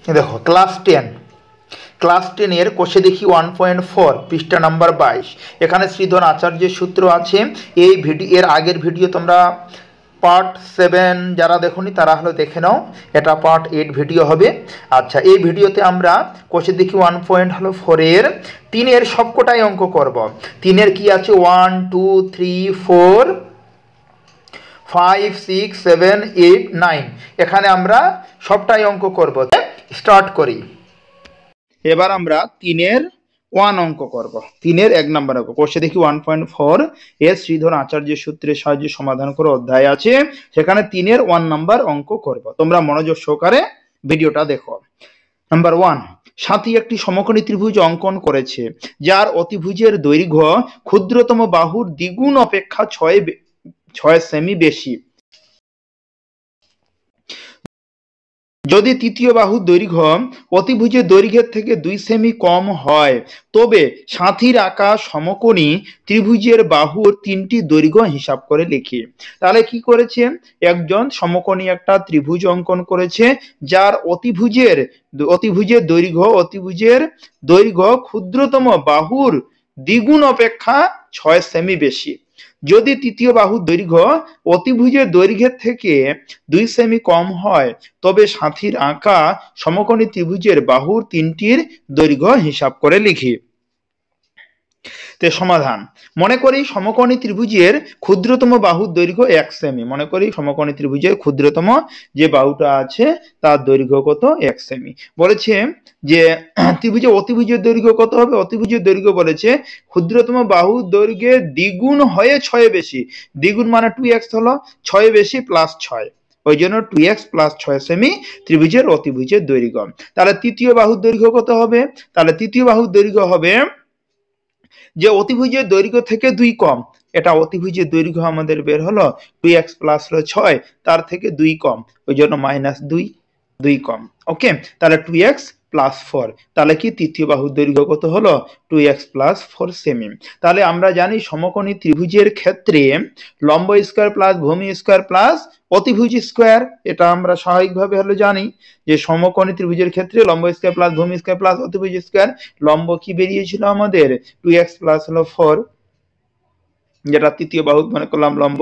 দেখো ক্লাস 10 এর কোষে দেখি 1.4 পৃষ্ঠা নাম্বার 22। এখানে শ্রীধর আচার্যের সূত্র আছে। এই এর আগের ভিডিও তোমরা পার্ট 7 যারা দেখোনি তারা হলো দেখে নাও, এটা পার্ট 8 ভিডিও হবে। আচ্ছা, এই ভিডিওতে আমরা কোষে দেখি 1.4 এর 3 এর সবকটাই অঙ্ক করব। 3 এর কি আছে 1 2 3 4 5 6 7 8 9, এখানে আমরা সবটাই অঙ্ক করব। স্টার্ট করি। এবার আমরা 3 এর 1 অঙ্ক করব। 3 এর 1 নম্বর অঙ্ক কোষে দেখি 1.4 এর শ্রীধর আচার্যের সূত্রের সাহায্যে সমাধান করে অধ্যায় আছে, সেখানে 3 এর 1 নম্বর অঙ্ক করব। তোমরা মনোযোগ সহকারে ভিডিওটা দেখো। নাম্বার 1, সাথী একটি সমকোণী ত্রিভুজ অঙ্কন করেছে যার অতিভুজের দৈর্ঘ্য ক্ষুদ্রতম বাহুর দ্বিগুণ অপেক্ষা 6 সেমি বেশি। যদি তৃতীয় বাহুর দৈর্ঘ্য অতিভুজের দৈর্ঘ্যের থেকে 2 সেমি কম হয় তবে সাথীর আঁকা সমকোণী ত্রিভুজের বাহুর 3টি দৈর্ঘ্য হিসাব করে লিখি। তাহলে কি করেছে, একজন সমকোণী একটা ত্রিভুজ অঙ্কন করেছে যার অতিভুজের দৈর্ঘ্য ক্ষুদ্রতম বাহুর দ্বিগুণ অপেক্ষা 6 সেমি বেশি। যদি তৃতীয় বাহুর দৈর্ঘ্য অতিভুজের দৈর্ঘ্যের থেকে 2 সেমি কম হয় তবে সাথীর আঁকা সমকোণী ত্রিভুজের বাহুর 3টির দৈর্ঘ্য হিসাব করে লিখি। তে সমাধান। মনে করি সমকোণী ত্রিভুজের ক্ষুদ্রতম বাহুর দৈর্ঘ্য 1 সেমি। মনে করি সমকোণী ত্রিভুজের ক্ষুদ্রতম যে বাহুটা আছে তার দৈর্ঘ্য কত 1 সেমি। বলেছে যে অতিভুজের দৈর্ঘ্য কত হবে, অতিভুজের দৈর্ঘ্য বলেছে ক্ষুদ্রতম বাহুর দৈর্ঘ্যের দ্বিগুণ হয়ে 6 বেশি। দ্বিগুণ মানে 2x হলো, 6 বেশি প্লাস 6, ওই জন্য 2x প্লাস 6 সেমি ত্রিভুজের অতিভুজের দৈর্ঘ্য। তাহলে তৃতীয় বাহুর দৈর্ঘ্য কত হবে, তাহলে তৃতীয় বাহুর দৈর্ঘ্য হবে যে অতিভুজের দৈর্ঘ্য থেকে 2 কম, এটা অতিভুজের দৈর্ঘ্য আমাদের বের হলো 2x প্লাস হলো 6, তার থেকে 2 কম, ওই জন্য -2 কম। ওকে, তাহলে 2x প্লাস 4, তাহলে কি তৃতীয় বাহুর দৈর্ঘ্য কত হলো 2x প্লাস 4 সেমি। তাহলে আমরা জানি সমকোণী ত্রিভুজের ক্ষেত্রে লম্ব স্কয়ার প্লাস ভূমি স্কয়ার প্লাস অতিভুজ স্কয়ার, এটা আমরা স্বাভাবিকভাবে হলো জানি যে সমকোণী ত্রিভুজের ক্ষেত্রে লম্ব স্কয়ার প্লাস ভূমি স্কয়ার প্লাস অতিভুজ স্কয়ার। লম্ব কি বেরিয়েছিল আমাদের 2x প্লাস হলো 4, যেটা তৃতীয় বাহু মনে করলাম লম্ব।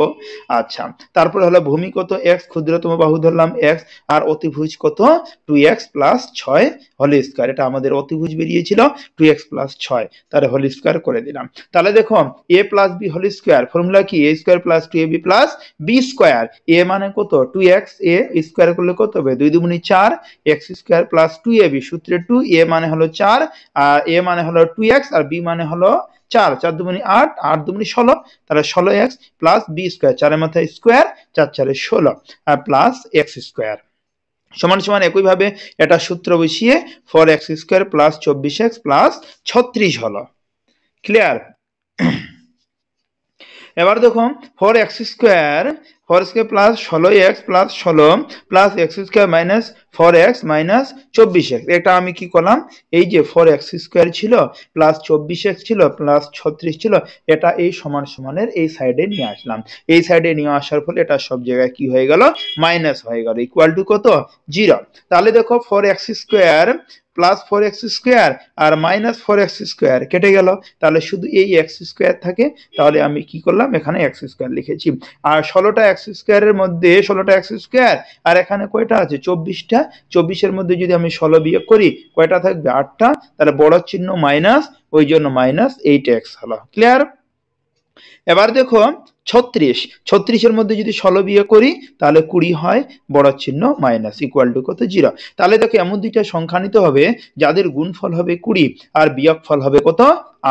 আচ্ছা, তারপরে হলো ভূমি কত x, ক্ষুদ্রতম বাহু ধরলাম x, আর অতিভুজ কত 2x প্লাস 6 হোল স্কয়ার, এটা আমাদের অতিভুজ বেরিয়েছিল 2x প্লাস 6, তার হোল স্কয়ার করে দিলাম। তাহলে দেখো a plus b whole square formula কি, a square plus 2ab plus b square. a মানে কত 2x, a স্কয়ার করলে কত হবে 2 দুগুণে 4, x স্কয়ার প্লাস 2ab সূত্রে 2, a মানে হলো 4 আর a মানে হলো 2x আর b মানে হলো 4, 4 দুগুণে 8, 8 দুগুণে 16, তাহলে 16x প্লাস b স্কয়ার, 4 এর মাথায় স্কয়ার, 4 4 16 আর প্লাস x স্কয়ার সমান সমান। একইভাবে এটা সূত্র বসিয়ে 4x square plus 24x plus 36 হলো। ক্লিয়ার? এবার দেখো 4x square plus 16x plus 16 plus x square minus 4x minus 24x, এটা আমি কি করলাম, এই যে 4x স্কয়ার ছিল প্লাস 24x ছিল প্লাস 36 ছিল, এটা এই সমান সমানের এই সাইডে নিয়ে আসলাম। এই সাইডে নিয়ে আসার ফলে এটা সব জায়গায় কি হয়ে গেল, মাইনাস হয়ে গেল, ইকুয়াল টু কত 0। তাহলে দেখো 4x square plus 4x square আর মাইনাস 4x স্কয়ার কেটে গেল, তাহলে শুধু এই x স্কয়ার থাকে। তাহলে আমি কি করলাম, এখানে x স্কয়ার লিখেছি। আর 16টা x স্কয়ারের মধ্যে 16টা x স্কয়ার আর এখানে কয়টা আছে 24টা, 24 এর মধ্যে যদি আমি 16 বিয়োগ করি কয়টা থাকবে 8টা, তাহলে বড় চিহ্ন মাইনাস, ওই জন্য মাইনাস 8x হলো। ক্লিয়ার? এবার দেখো 36 এর মধ্যে যদি 16 বিয়োগ করি তাহলে 20 হয়, বড় চিহ্ন মাইনাস, ইকুয়াল টু কত 0। তাহলে দেখো এমন দুইটা সংখ্যা নিতে হবে যাদের গুণফল হবে 20 আর বিয়োগফল হবে কত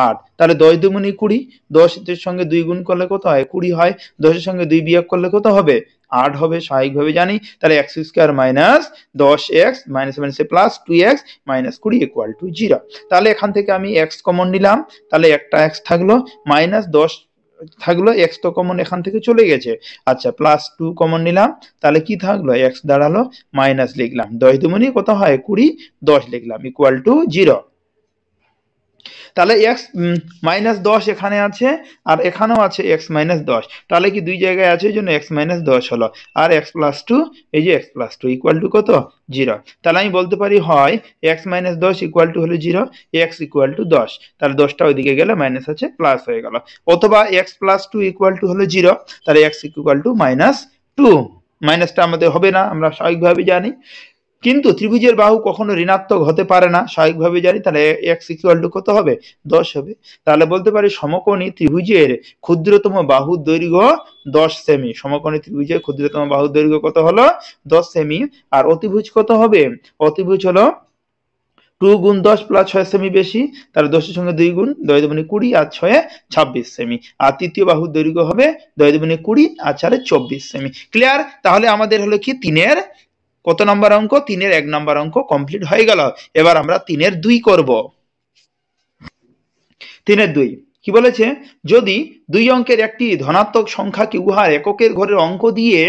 8। তাহলে 10 দুগুণে 20, 10 এর সঙ্গে 2 গুণ করলে কত হয় 20 হয়, 10 এর সঙ্গে 2 বিয়োগ করলে কত হবে 8 হবে, স্বাভাবিকভাবে জানি। তাহলে x square minus 10x minus মাইনাসে plus 2x minus 20 equal to 0। তাহলে এখান থেকে আমি x কমন নিলাম, তাহলে একটা x থাকলো, মাইনাস 10 থাকলো, x তো কমন এখান থেকে চলে গেছে। আচ্ছা, প্লাস 2 কমন নিলাম, তাহলে কি থাকলো x দাঁড়ালো, মাইনাস লিখলাম, 10 দুগুণে কত হয় 20, 10 লিখলাম, ইকুয়াল টু 0। তাহলে এক্স -10 এখানে আছে আর এখানেও আছে x-10, তাহলে কি দুই জায়গায় আছে, এই জন্য x-10 হলো। আর x+2, এই যে x+2 ইকুয়াল টু কত, 0। তাহলে আমি বলতে পারি হয় x-10 ইকুয়াল টু হলো 0, x ইকুয়াল টু 10, তাহলে 10টা ওইদিকে গেলে মাইনাস আছে প্লাস হয়ে গেল। অথবা x+2 ইকুয়াল টু হলো 0, তাহলে x ইকুয়াল টু -2, মাইনাসটা আমাদের হবে না, আমরা স্বাভাবিকভাবে জানি। কিন্তু ত্রিভুজের বাহু কখনো ঋণাত্মক হতে পারে না, স্বাভাবিকভাবে জানি। তাহলে x ইকুয়াল টু কত হবে, 10 হবে। তাহলে বলতে পারি সমকোণী ত্রিভুজের ক্ষুদ্রতম বাহুর দৈর্ঘ্য 10 সেমি। সমকোণী ত্রিভুজের ক্ষুদ্রতম বাহুর দৈর্ঘ্য কত হলো, 10 সেমি। আর অতিভুজ কত হবে, অতিভুজ হলো 2 গুণ 10 প্লাস 6 সেমি বেশি, তাহলে 10 এর সঙ্গে 2 গুণ, 2 দুগুণে 20 আর 6 26 সেমি। আর তৃতীয় বাহুর দৈর্ঘ্য হবে 2 দুগুণে 20 আর 4 24 সেমি। ক্লিয়ার? তাহলে আমাদের হলো কি 3-এর কত নাম্বার অঙ্ক, 3-এর 1 নাম্বার অঙ্ক কমপ্লিট হয়ে গেল। এবার আমরা 3-এর 2 করব। 3-এর 2 কি বলেছে, যদি দুই অঙ্কের একটি ধনাত্মক সংখ্যাকে উহার এককের ঘরের অঙ্ক দিয়ে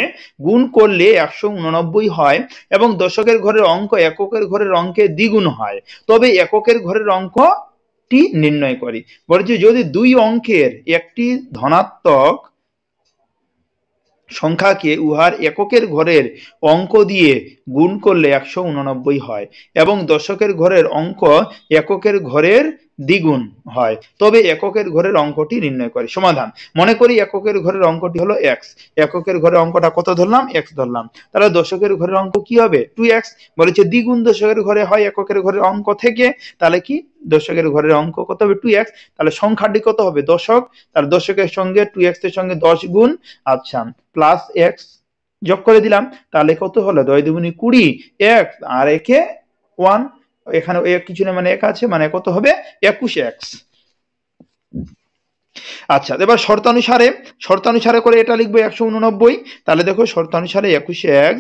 গুণ করলে 189 হয় এবং দশকের ঘরের অঙ্ক এককের ঘরের অঙ্কে দ্বিগুণ হয়, তবে এককের ঘরের অঙ্কটি নির্ণয় করি। বলছে যদি দুই অঙ্কের একটি ধনাত্মক সংখ্যাকে উহার এককের ঘরের অঙ্ক দিয়ে গুণ করলে 189 হয় এবং দশকের ঘরের অঙ্ক এককের ঘরের দ্বিগুণ হয়, তবে এককের ঘরের অঙ্কটি নির্ণয় করে। সমাধান, মনে করি এককের ঘরের অঙ্কটি হলো x, এককের ঘরের অঙ্কটা কত ধরলাম, x ধরলাম। তাহলে দশকের ঘরের অঙ্ক কি হবে, 2x। বলেছে দ্বিগুণ দশকের ঘরে হয় এককের ঘরের অঙ্ক থেকে, তাহলে কি দশকের ঘরের অঙ্ক কত হবে, 2x। তাহলে সংখ্যাটি কত হবে, দশক। তাহলে দশকের সঙ্গে 2x এর সঙ্গে 10 গুণ, আচ্ছা, প্লাস x যোগ করে দিলাম, তাহলে কত হলো, 2 দুগুণে 20, x আর একে 1, এখানে কিছু না, মানে এক আছে, মানে কত হবে 21x। আচ্ছা, এবার শর্তানুসারে করে এটা লিখবো 189। তাহলে দেখো শর্তানুসারে 21x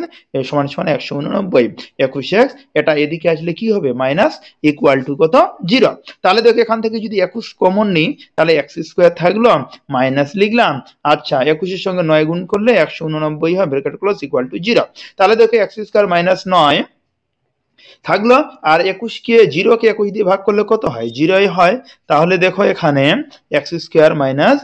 সমান সমান 189, 21x এটা এদিকে আসলে কি হবে, মাইনাস, ইকুয়াল টু কত, 0। তাহলে দেখো এখান থেকে যদি 21 কমন নিই, তাহলে x² থাকলো, মাইনাস লিখলাম। আচ্ছা, 21 এর সঙ্গে 9 গুণ করলে 189 হয়, ব্র্যাকেট ক্লোজ, ইকুয়াল টু 0। তাহলে দেখো x² মাইনাস 9 থাকলো, আর 21 কে 0 কে 21 দিয়ে ভাগ করলে কত হয়, 0ই হয়। তাহলে দেখো এখানে x² মাইনাস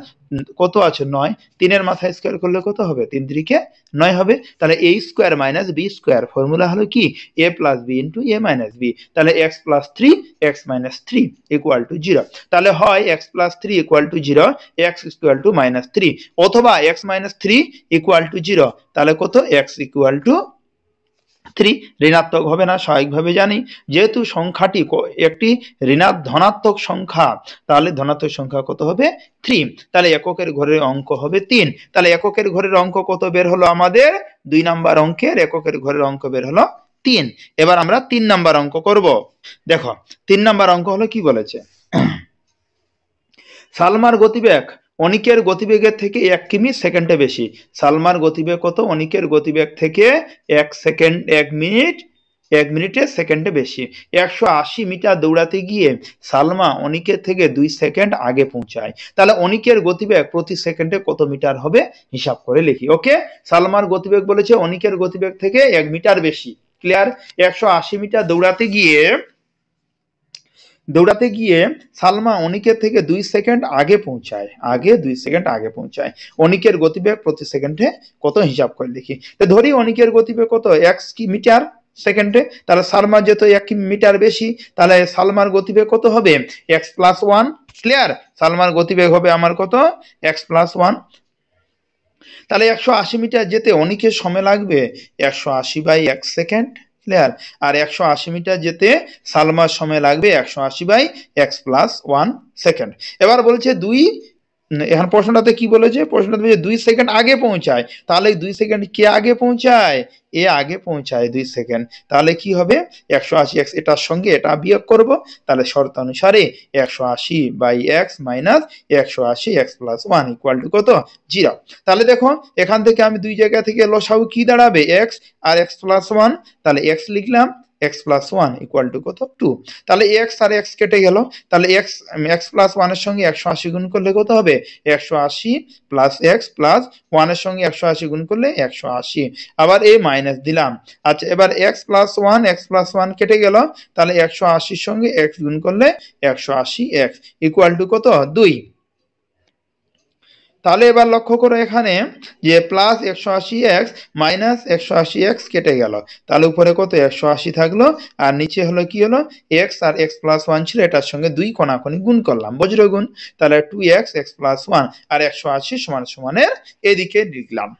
কত আছে, 9, 3-এর মাথায় স্কয়ার করলে কত হবে, 3 3 9 হবে। তাহলে a square minus b square, formula হলো কি a plus b into a minus b। তাহলে x plus 3 x minus 3 equal to 0। তাহলে হয় x plus 3 equal to 0, x equal to minus 3, অথবা x মাইনাস 3 ইকুয়াল টু 0। তাহলে কত, x equal to 3। ঋণাত্মক হবে না, স্বাভাবিকভাবে জানি। যেহেতু সংখ্যাটি একটি ধনাত্মক সংখ্যা, তাহলে ধনাত্মক সংখ্যা কত হবে, 3। তাহলে এককের ঘরের অঙ্ক হবে 3। তাহলে এককের ঘরের অঙ্ক কত বের হলো আমাদের, 2 নাম্বার অঙ্কের এককের ঘরের অঙ্ক বের হলো 3। এবার আমরা 3 নাম্বার অঙ্ক করব। দেখো 3 নাম্বার অঙ্ক হলো কি বলেছে, সালমার গতিবেগ অনিকের গতিবেগের থেকে 1 কিমি সেকেন্ডে বেশি। সালমার গতিবেগ কত, অনিকের গতিবেগ থেকে 1 মিনিটে সেকেন্ডে বেশি। 180 মিটার দৌড়াতে গিয়ে সালমা অনিকের থেকে 2 সেকেন্ড আগে পৌঁছায়। তাহলে অনিকের গতিবেগ প্রতি সেকেন্ডে কত মিটার হবে, হিসাব করে লিখি। ওকে, সালমার গতিবেগ বলেছে অনিকের গতিবেগ থেকে 1 মিটার বেশি। ক্লিয়ার? 180 মিটার দৌড়াতে গিয়ে সালমা অনিকের থেকে 2 সেকেন্ড আগে পৌঁছায়, অনিকের গতিবেগ প্রতি সেকেন্ডে কত, হিসাব করে লিখি। তো ধরি অনিকের গতিবেগ কত, 1 মিটার সেকেন্ডে, তাহলে সালমার যেহেতু 1 মিটার বেশি, তাহলে সালমার গতিবেগ কত হবে, x প্লাস 1। ক্লিয়ার? সালমার গতিবেগ হবে আমার কত, x প্লাস 1। তাহলে 180 মিটার যেতে অনিকের সময় লাগবে 180/1 সেকেন্ড। ক্লিয়ার? আর 180 মিটার যেতে সালমার সময় লাগবে 180/x প্লাস 1 সেকেন্ড। এবার বলছে এখন প্রশ্নটাতে কি বলেছে, প্রশ্নটাতে বলেছে 2 সেকেন্ড আগে পৌঁছায়। তাহলে 2 সেকেন্ড কে আগে পৌঁছায়, এ আগে পৌঁছায় 2 সেকেন্ড। তাহলে কি হবে, 180x এটার সঙ্গে এটা বিয়োগ করব। তাহলে শর্ত অনুসারে 180/x minus 180x plus 1 equal to কত, 0। তাহলে দেখো এখান থেকে আমি দুই জায়গা থেকে লসাগু কি দাঁড়াবে, x আর x প্লাস 1। তাহলে x লিখলাম, x plus one equal to কত 2। তাহলে এক্স আর এক্স কেটে গেল, তাহলে এক্স প্লাস ওয়ানের সঙ্গে 180 গুণ করলে কত হবে 180 প্লাস এক্স প্লাস ওয়ানের সঙ্গে 180 গুণ করলে 180, আবার এই মাইনাস দিলাম। আচ্ছা এবার এক্স প্লাস ওয়ান কেটে গেল, তাহলে 180 সঙ্গে এক্স গুণ করলে 180 এক্স ইকুয়াল টু কত 2। তাহলে এবার লক্ষ্য করো এখানে যে প্লাস 180 এক্স মাইনাস 180 এক্স কেটে গেল, তাহলে উপরে কত 180 থাকলো, আর নিচে হলো কি হলো এক্স আর এক্স প্লাস ওয়ান ছিল, এটার সঙ্গে 2 কোনাকুনি গুণ করলাম বজ্র গুণ, তাহলে 2x এক্স প্লাস ওয়ান আর 180 সমান সমানের এদিকে লিখলাম।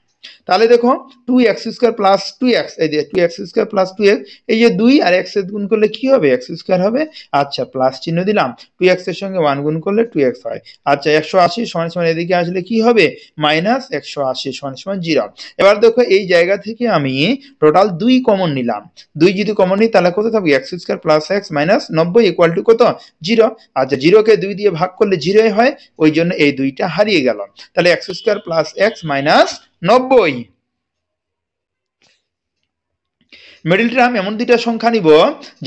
তাহলে দেখো 2x স্কয়ার প্লাস 2x, এই যে 2x স্কয়ার প্লাস 2x, এই যে 2 আর x এর গুণ করলে কি হবে x স্কয়ার হবে। আচ্ছা প্লাস চিহ্ন দিলাম, 2x এর সঙ্গে 1 গুণ করলে 2x হয়। আচ্ছা 180 সমান সমান এদিকে আসলে কি হবে মাইনাস 180 সমান সমান 0। এবার দেখো এই জায়গা থেকে আমি টোটাল 2 কমন নিলাম, 2 যদি কমন নিই তাহলে কত থাকবে x square plus x minus 90 equal to কত 0। আচ্ছা 0 কে 2 দিয়ে ভাগ করলে 0 হয়, ওই জন্য এই 2টা হারিয়ে গেল, তাহলে x square plus x minus 90। Middle term এমন দুইটা সংখ্যা নিব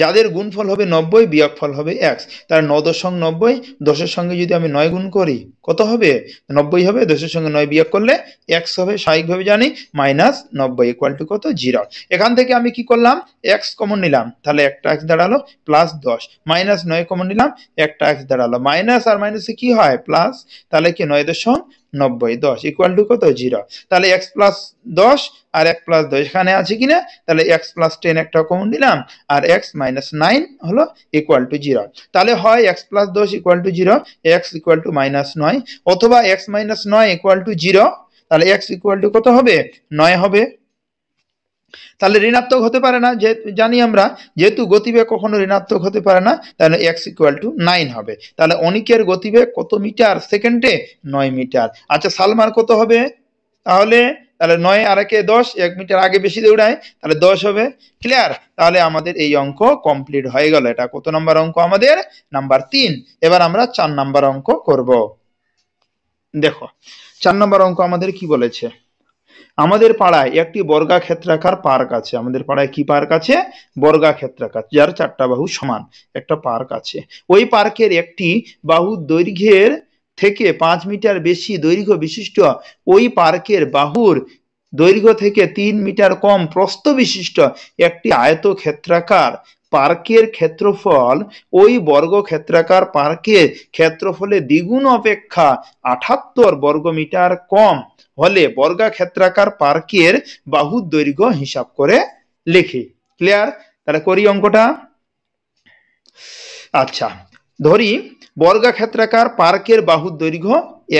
যাদের গুণফল হবে 90 বিয়োগফল হবে x, তার 9 দশক 90, 10 সঙ্গে যদি আমি 9 গুণ করি কত হবে 90 হবে, 10 সঙ্গে 9 বিয়োগ করলে x হবে, স্বাভাবিকভাবে জানি মাইনাস 90 ইকুয়াল টু কত 0। এখান থেকে আমি কি করলাম x কমন নিলাম, তাহলে একটা x দাঁড়ালো প্লাস 10, মাইনাস 9 কমন নিলাম একটা x দাঁড়ালো, মাইনাস আর মাইনাসে কি হয় প্লাস, তাহলে কি 9 দশক 90 10 ইকুয়াল টু কত 0। তাহলে x প্লাস 10 আর 1 প্লাস 10 এখানে আছে কিনা, তাহলে x প্লাস 10 একটা কমন দিলাম, আর x মাইনাস 9 হলো ইকুয়াল টু 0। তাহলে হয় x plus 10 equal to 0, x equal to minus 9, অথবা x মাইনাস 9 ইকুয়াল টু 0, তাহলে x ইকুয়াল টু কত হবে 9 হবে। তাহলে ঋণাত্মক হতে পারে না, যে জানি আমরা যেহেতু গতিবেগ কখনো ঋণাত্মক হতে পারে না, তাহলে x ইকুয়াল টু 9 হবে। তাহলে অনিকের গতিবেগ কত মিটার সেকেন্ডে 9 মিটার। আচ্ছা সালমার কত হবে, তাহলে 9 আর 1 10, 1 মিটার আগে বেশি দৌড়ায়, তাহলে 10 হবে। ক্লিয়ার? তাহলে আমাদের এই অঙ্ক কমপ্লিট হয়ে গেল। এটা কত নাম্বার অঙ্ক আমাদের নাম্বার 3। এবার আমরা 4 নাম্বার অঙ্ক করব। দেখো 4 নাম্বার অঙ্ক আমাদের কি বলেছে, আমাদের পাড়ায় একটি বর্গাক্ষেত্রাকার পার্ক আছে। আমাদের পাড়ায় কি পার্ক আছে বর্গাক্ষেত্রাকার, যার 4টা বাহু সমান একটা পার্ক আছে। ওই পার্কের একটি বাহু দৈর্ঘ্যের থেকে 5 মিটার বেশি দৈর্ঘ্য বিশিষ্ট ওই পার্কের বাহুর দৈর্ঘ্য থেকে 3 মিটার কম প্রস্থ বিশিষ্ট একটি আয়তক্ষেত্রাকার পার্কের ক্ষেত্রফল ওই বর্গক্ষেত্রাকার পার্কের ক্ষেত্রফলের দ্বিগুণ অপেক্ষা 78 বর্গমিটার কম হলে বর্গাক্ষেত্রাকার পার্কের বাহুর দৈর্ঘ্য হিসাব করে লিখি। ক্লিয়ার? তাহলে করি অঙ্কটা। আচ্ছা ধরি বর্গাক্ষেত্রাকার পার্কের বাহুর দৈর্ঘ্য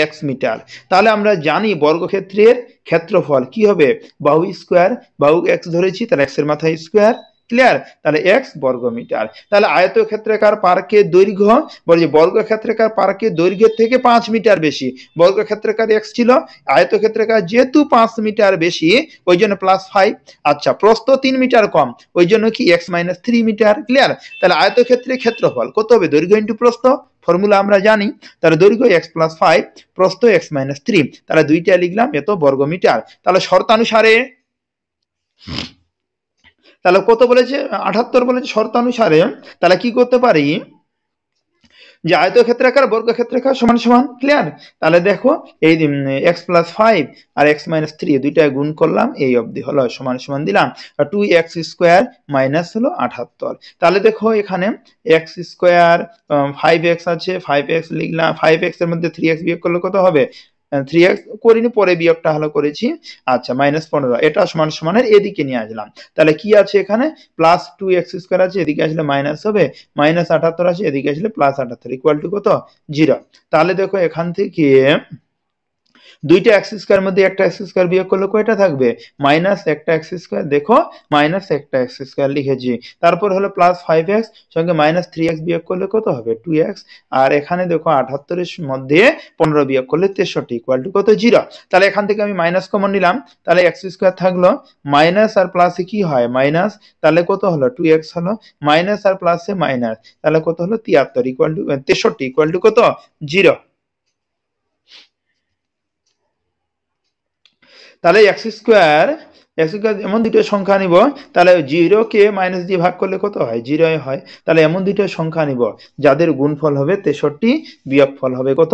x মিটার। তাহলে আমরা জানি বর্গক্ষেত্রের ক্ষেত্রফল কি হবে বাহু স্কয়ার, বাহু x ধরেছি তাহলে x এর মাথায় স্কয়ার। ক্লিয়ার? তাহলে x বর্গ মিটার। তাহলে আয়তক্ষেত্রাকার পার্কের দৈর্ঘ্য বলে বর্গক্ষেত্রাকার পার্কের দৈর্ঘ্যের থেকে 5 মিটার বেশি, বর্গক্ষেত্রাকার x ছিল, আয়তক্ষেত্রাকার যেহেতু 5 মিটার বেশি ওই জন্য প্লাস 5। আচ্ছা প্রস্থ 3 মিটার কম ওই জন্য কি x মাইনাস 3 মিটার। ক্লিয়ার? তাহলে আয়তক্ষেত্রের ক্ষেত্রফল কত হবে দৈর্ঘ্য ইন্টু প্রস্থ, ফর্মুলা আমরা জানি। তাহলে দৈর্ঘ্য x প্লাস 5 প্রস্থ x মাইনাস 3, তাহলে দুইটা লিখলাম এত বর্গ মিটার। তাহলে শর্তানুসারে তাহলে কত বলেছে 78 বলেছে শর্তানুসারে, তাহলে কি করতে পারি যে আয়তক্ষেত্রাকার বর্গক্ষেত্রাকার সমান সমান। ক্লিয়ার? তাহলে দেখো এই x প্লাস 5 আর x মাইনাস 3 দুইটা গুণ করলাম এই অবধি হলো সমান সমান দিলাম, আর 2x স্কয়ার মাইনাস হলো 78। তাহলে দেখো এখানে x স্কয়ার 5x আছে, 5x লিখলাম, 5x এর মধ্যে 3x বিয়োগ করলে কত হবে 3x করিনি, পরে বিয়োগটা হলো করেছি। আচ্ছা মাইনাস 15 এটা সমান সমানের এদিকে নিয়ে আসলাম। তাহলে কি আছে এখানে প্লাস 2x স্কয়ার আছে, এদিকে আসলে মাইনাস হবে, মাইনাস 78 আছে, এদিকে আসলে প্লাস 78 ইকুয়াল টু কত 0। তাহলে দেখো এখান থেকে দুইটা x স্কয়ার মধ্যে একটা x স্কয়ার বিয়োগ করলে কয়টা থাকবে মাইনাস একটা x স্কয়ার। দেখো মাইনাস একটা x স্কয়ার লিখেছি, তারপর হলো প্লাস 5x সঙ্গে মাইনাস 3x বিয়োগ করলে কত হবে 2x, আর এখানে দেখো 78 এর মধ্যে 15 বিয়োগ করলে 63 ইকুয়াল টু কত 0। তাহলে এখান থেকে আমি মাইনাস কমন নিলাম, তাহলে x স্কয়ার থাকলো, মাইনাস আর প্লাসে কি হয় মাইনাস, তাহলে কত হলো 2x হলো, মাইনাস আর প্লাসে মাইনাস, তাহলে কত হলো 73 ইকুয়াল টু 63 ইকুয়াল টু কত 0। তাহলে x স্কয়ার এক্স স্কোয়ার এমন দুটো সংখ্যা নিব, তাহলে 0 কে মাইনাস দিয়ে ভাগ করলে কত হয়? 0 হয়। তাহলে এমন দুটো সংখ্যা নিব যাদের গুণফল হবে 63, বিয়োগফল হবে কত?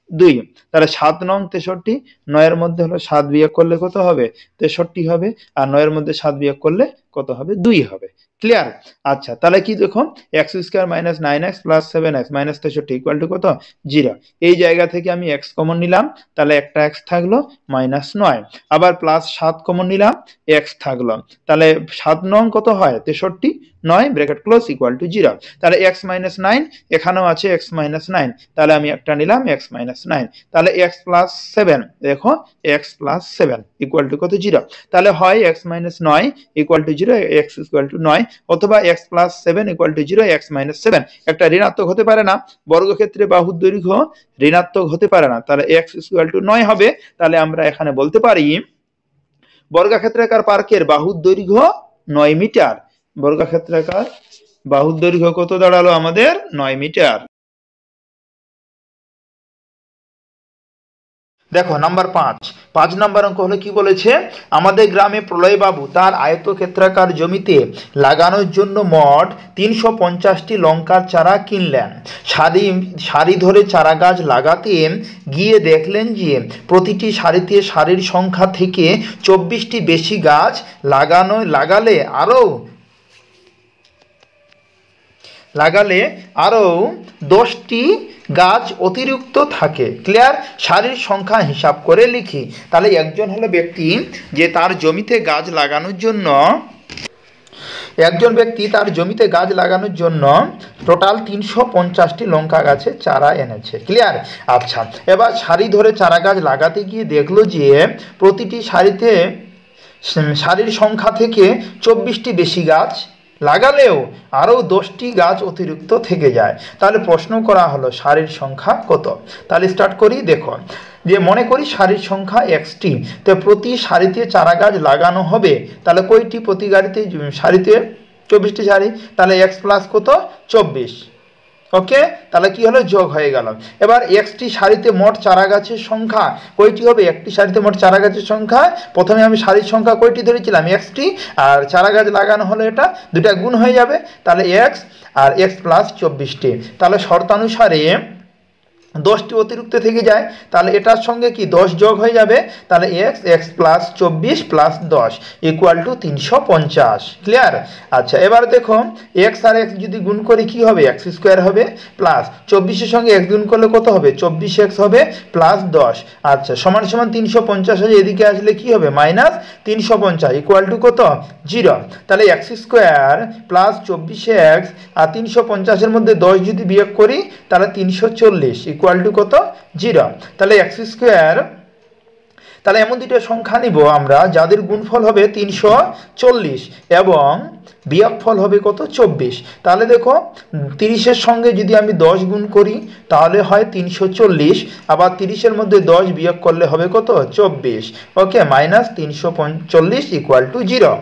2। তাহলে 7 নং 63, 9 এর মধ্যে হলো 7 বিয়োগ করলে কত হবে? 63 হবে। আর 9 এর মধ্যে 7 বিয়োগ করলে কত হবে? 2 হবে। ক্লিয়ার? আচ্ছা, তাহলে কি দেখো, x square minus 9x plus 7x minus 63 equal to কত? 0। এই জায়গা থেকে আমি x কমন নিলাম, তাহলে একটা x থাকলো মাইনাস 9। আবার প্লাস 7 কমন নিলাম, x থাকলো, তাহলে 7 নং কত হয়? 63, 9 ব্র্যাকেট ক্লোজ ইকুয়াল টু 0। তাহলে x মাইনাস 9, এখানেও আছে x মাইনাস 9, তাহলে আমি একটা নিলাম x মাইনাস 9। তাহলে x প্লাস 7, দেখো x প্লাস 7 ইকুয়াল টু কত? 0। তাহলে হয় x minus 9 equal to 0, x equal to 9, অথবা x plus 7 equal to 0, x minus 7। একটা ঋণাত্মক হতে পারে না, বর্গক্ষেত্রে বাহুর দৈর্ঘ্য ঋণাত্মক হতে পারে না, তাহলে x ইকুয়াল টু 9 হবে। তাহলে আমরা এখানে বলতে পারি বর্গক্ষেত্রাকার পার্কের বাহুর দৈর্ঘ্য 9 মিটার। বর্গক্ষেত্রাকার বাহুর দৈর্ঘ্য কত দাঁড়ালো আমাদের? 9 মিটার। দেখো নাম্বার 5 নাম্বার অঙ্ক হলো কি বলেছে, আমাদের গ্রামে প্রলয়বাবু তার আয়তক্ষেত্রাকার জমিতে লাগানোর জন্য মোট 350টি লঙ্কার চারা কিনলেন। সারি ধরে চারা গাছ লাগাতে গিয়ে দেখলেন যে প্রতিটি সারিতে সারির সংখ্যা থেকে 24টি বেশি গাছ লাগালে আরও 10টি গাছ অতিরিক্ত থাকে। ক্লিয়ার? সারির সংখ্যা হিসাব করে লিখি। তাহলে একজন হলো ব্যক্তি যে তার জমিতে গাছ লাগানোর জন্য টোটাল 350টি লঙ্কা গাছের চারা এনেছে। ক্লিয়ার? আচ্ছা, এবার সারি ধরে চারা গাছ লাগাতে গিয়ে দেখলো যে প্রতিটি সারির সংখ্যা থেকে 24টি বেশি গাছ লাগালেও আরও 10টি গাছ অতিরিক্ত থেকে যায়। তাহলে প্রশ্ন করা হলো সারির সংখ্যা কত? তাহলে স্টার্ট করি। দেখো, যে মনে করি সারির সংখ্যা xটি, তো প্রতি সারিতে চারা গাছ লাগানো হবে, তাহলে কয়টি? প্রতি সারিতে 24টি সারি, তাহলে x প্লাস কত? 24। ওকে, তাহলে কি হলো? যোগ হয়ে গেল। এবার একটি সারিতে মোট চারা গাছের সংখ্যা কয়টি হবে? একটি সারিতে মোট চারা গাছের সংখ্যা, প্রথমে আমি সারির সংখ্যা কয়টি ধরেছিলাম? xটি, আর চারা গাছ লাগানো হলো এটা, দুটা গুণ হয়ে যাবে, তাহলে x আর x প্লাস 24টি। তাহলে শর্তানুসারে 10টি অতিরিক্ত থেকে যায়, তাহলে এটার সঙ্গে কি 10 যোগ হয়ে যাবে, তাহলে x plus 24 plus 10 equal to 350। Clear? আচ্ছা, এবার দেখো x আর x যদি গুণ করি কি হবে? x স্কোয়ার হবে, প্লাস 24-এর সঙ্গে x গুণ করলে কত হবে? 24x হবে, প্লাস 10। আচ্ছা, সমান সমান 350 হয়ে এদিকে আসলে কি হবে? মাইনাস 350 ইকুয়াল টু কত? 0। তাহলে x স্কোয়ার প্লাস 24x আর 350-এর মধ্যে 10 যদি বিয়োগ করি তাহলে 340 ইকুয়াল টু কত? 0। তাহলে x স্কোয়ার, তাহলে এমন দুটো সংখ্যা নিব আমরা যাদের গুণফল হবে 340 এবং বিয়োগফল হবে কত? 24। তাহলে দেখো 30-এর সঙ্গে যদি আমি 10 গুণ করি তাহলে হয় 340, আবার 30-এর মধ্যে 10 বিয়োগ করলে হবে কত? 24। ওকে, মাইনাস 340 ইকুয়াল টু 0।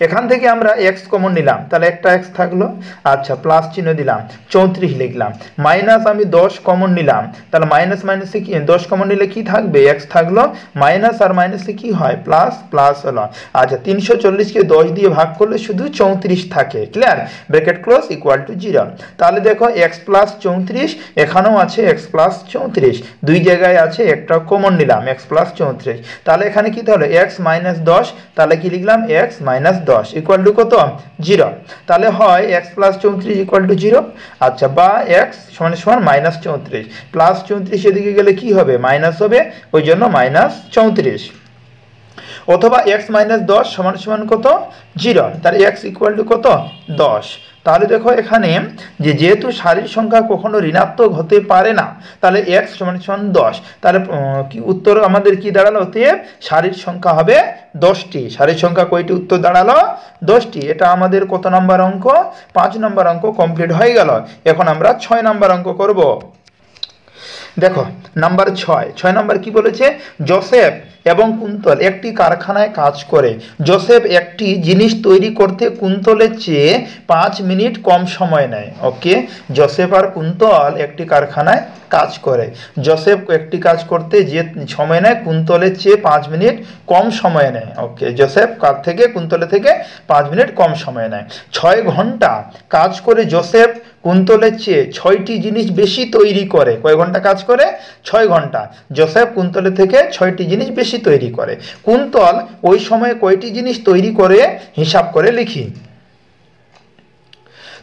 এখান থেকে আমরা x কমন নিলাম, তাহলে একটা x থাকলো। আচ্ছা, প্লাস চিহ্ন দিলাম, 34 লিখলাম। মাইনাস আমি 10 কমন নিলাম, তাহলে মাইনাস মাইনাসে কি 10 কমন নিলে কি থাকবে? x থাকলো। মাইনাস আর মাইনাসে কি হয়? প্লাস, প্লাস হলো। আচ্ছা, 340-কে 10 দিয়ে ভাগ করলে শুধু 34 থাকে। Clear? Bracket close equal to 0। তাহলে দেখো x প্লাস 34, এখানেও আছে x প্লাস 34, দুই জায়গায় আছে, একটা কমন নিলাম x প্লাস 34। তাহলে এখানে কি হলো? x মাইনাস 10, তাহলে কি লিখলাম? x মাইনাস 10 ইকুয়াল টু কত? 0। তাহলে হয় x প্লাস 34 ইকুয়াল টু 0। আচ্ছা, বা x সমান সমান মাইনাস 34, প্লাস 34 এদিকে গেলে কি হবে? মাইনাস হবে, ওই জন্য মাইনাস 34। অথবা x মাইনাস 10 সমান সমান কত? 0। তাহলে x ইকুয়াল টু কত? 10। তাহলে দেখো এখানে যেহেতু সারির সংখ্যা কখনো ঋণাত্মক হতে পারে না, তাহলে x সমান সমান 10। তাহলে কি উত্তর আমাদের কি দাঁড়ালো? সারির সংখ্যা হবে 10টি। সারির সংখ্যা কয়টি? উত্তর দাঁড়ালো 10টি। এটা আমাদের কত নাম্বার অঙ্ক? 5 নাম্বার অঙ্ক কমপ্লিট হয়ে গেল। এখন আমরা 6 নাম্বার অঙ্ক করব। দেখো নাম্বার 6 নাম্বার কি বলেছে? জোসেফ এবং কুন্তল একটি কারখানায় কাজ করে। জোসেফ একটি জিনিস তৈরি করতে কুন্তলের চেয়ে 5 মিনিট কম সময় নেয়। ওকে, জোসেফ আর কুন্তল একটি কারখানায় কাজ করে। জোসেফ একটি কাজ করতে যে সময় নেয় কুন্তলের চেয়ে 5 মিনিট কম সময় নেয়। ওকে, জোসেফ কার থেকে কুন্তলের থেকে 5 মিনিট কম সময় নেয়। 6 ঘন্টা কাজ করে জোসেফ কুন্তলের চেয়ে 6টি জিনিস বেশি তৈরি করে। কয় ঘন্টা কাজ করে? 6 ঘন্টা। জোসেফ কুন্তলের থেকে 6টি জিনিস বেশি তৈরি করে। কুন্তল ওই সময়ে কয়টি জিনিস তৈরি করে হিসাব করে লিখি।